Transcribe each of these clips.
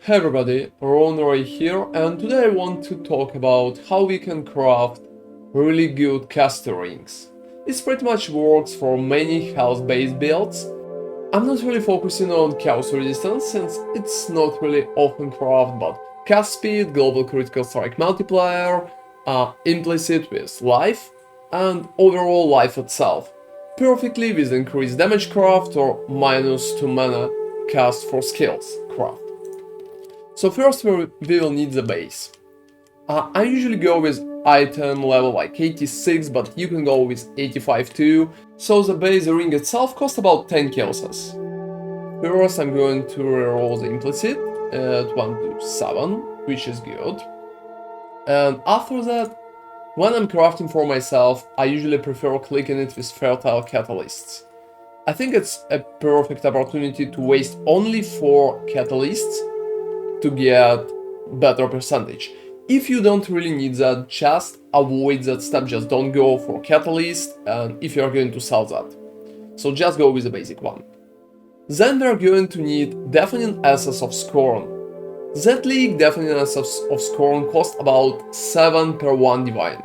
Hey everybody, Ron right here, and today I want to talk about how we can craft really good caster rings. This pretty much works for many health-based builds. I'm not really focusing on chaos resistance since it's not really often crafted, but cast speed, global critical strike multiplier, implicit with life, and overall life itself. Perfectly with increased damage craft or -2 mana cast for skills craft. So first we will need the base. I usually go with item level like 86, but you can go with 85 too. So the base ring itself costs about 10 kills. First I'm going to reroll the implicit at 1 to 7, which is good. And after that, when I'm crafting for myself, I usually prefer clicking it with fertile catalysts. I think it's a perfect opportunity to waste only 4 catalysts to get better percentage. If you don't really need that, just avoid that step, just don't go for catalyst, and if you're going to sell that. So just go with the basic one. Then we're going to need Deafening Essence of Scorn. That league Deafening Essence of Scorn costs about 7 per 1 divine.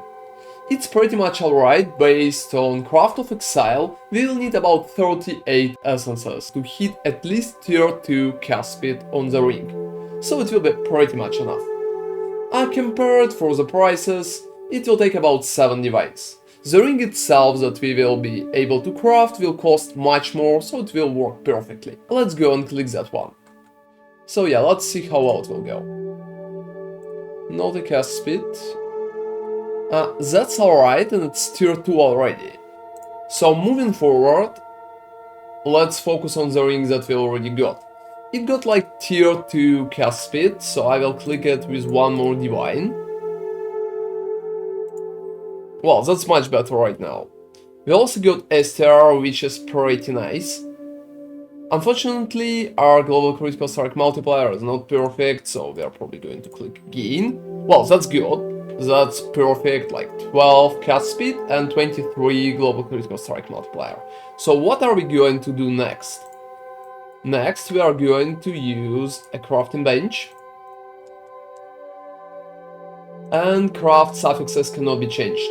It's pretty much alright. Based on Craft of Exile, we'll need about 38 essences to hit at least tier 2 cast speed on the ring. So it will be pretty much enough. Compared for the prices, it will take about 7 divines. The ring itself that we will be able to craft will cost much more, so it will work perfectly. Let's go and click that one. So yeah, let's see how well it will go. Not a cast speed. That's alright, and it's tier 2 already. So moving forward, let's focus on the ring that we already got. It got like tier 2 cast speed, so I will click it with 1 more divine. Well, that's much better right now. We also got STR, which is pretty nice. Unfortunately, our global critical strike multiplier is not perfect, so we are probably going to click gain. Well, that's good. That's perfect, like 12 cast speed and 23 global critical strike multiplier. So what are we going to do next? Next, we are going to use a crafting bench, and craft suffixes cannot be changed.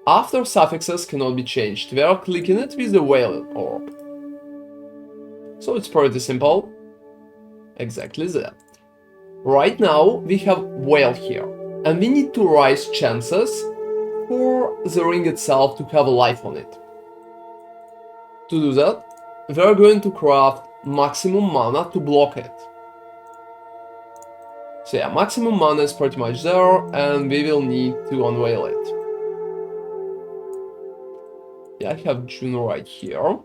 After suffixes cannot be changed, we are clicking it with the whale orb. So it's pretty simple. Exactly that. Right now, we have whale here, and we need to raise chances for the ring itself to have life on it. To do that, we are going to craft maximum mana to block it. So yeah, maximum mana is pretty much there, and we will need to unveil it. Yeah, I have June right here.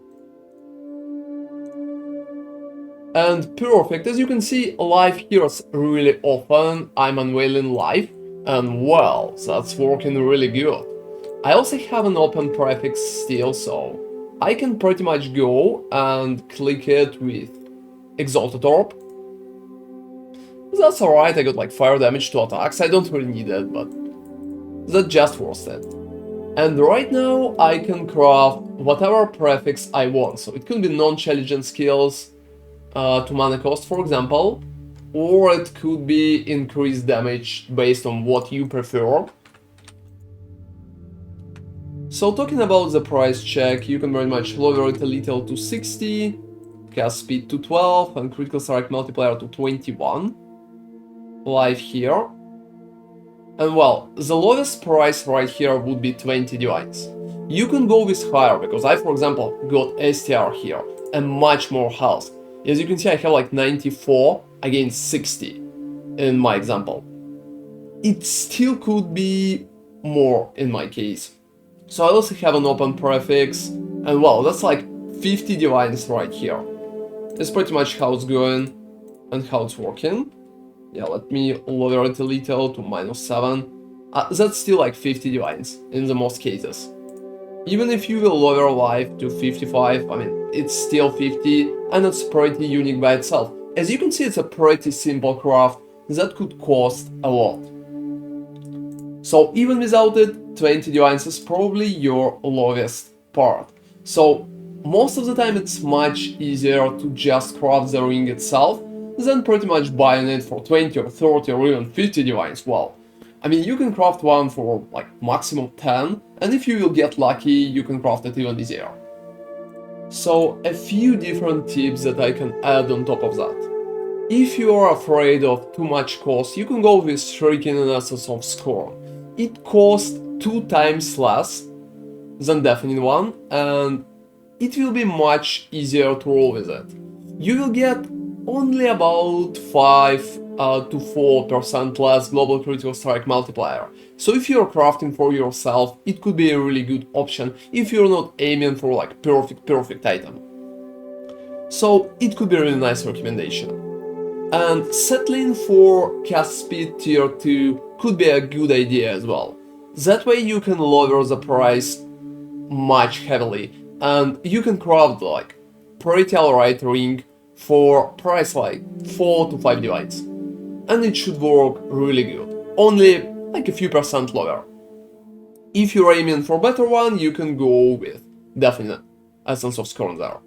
And perfect, as you can see, life heals really often. I'm unveiling life, and well, that's working really good. I also have an open prefix still, so I can pretty much go and click it with Exalted Orb. That's alright, I got like fire damage to attacks, I don't really need it, but that's just worth it. And right now I can craft whatever prefix I want, so it could be non-challenging skills to mana cost, for example, or it could be increased damage based on what you prefer. So talking about the price check, you can very much lower it a little to 60, cast speed to 12, and critical strike multiplier to 21. Life here. And well, the lowest price right here would be 20 divines. You can go with higher, because I, for example, got STR here, and much more health. As you can see, I have like 94 against 60 in my example. It still could be more in my case. So I also have an open prefix, and well, that's like 50 divines right here. That's pretty much how it's going and how it's working. Yeah, let me lower it a little to -7. That's still like 50 divines in the most cases. Even if you will lower life to 55, I mean, it's still 50, and it's pretty unique by itself. As you can see, it's a pretty simple craft that could cost a lot. So even without it, 20 divines is probably your lowest part. So most of the time it's much easier to just craft the ring itself than pretty much buying it for 20 or 30 or even 50 divines. Well, I mean, you can craft one for like maximum 10, and if you will get lucky, you can craft it even easier. So, a few different tips that I can add on top of that. If you are afraid of too much cost, you can go with Shuriken and Essence of Scorn. It costs 2 times less than Deafening one, and it will be much easier to roll with it. You will get only about 5 to 4% less global critical strike multiplier. So if you're crafting for yourself, it could be a really good option if you're not aiming for like perfect item. So it could be a really nice recommendation. And settling for cast speed tier 2 could be a good idea as well. That way you can lower the price much heavily, and you can craft like pretty alright ring for price like 4 to 5 divides. And it should work really good, only like a few percent lower. If you're aiming for better one, you can go with definite Essence of Scorn there.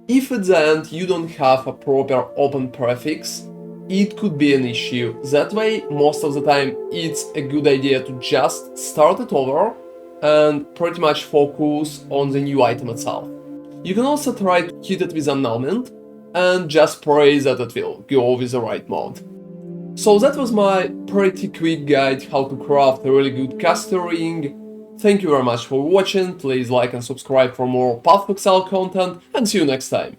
If at the end you don't have a proper open prefix, it could be an issue. That way, most of the time, it's a good idea to just start it over and pretty much focus on the new item itself. You can also try to hit it with annulment and just pray that it will go with the right mode. So that was my pretty quick guide how to craft a really good caster ring. Thank you very much for watching, please like and subscribe for more Path of Exile content, and see you next time.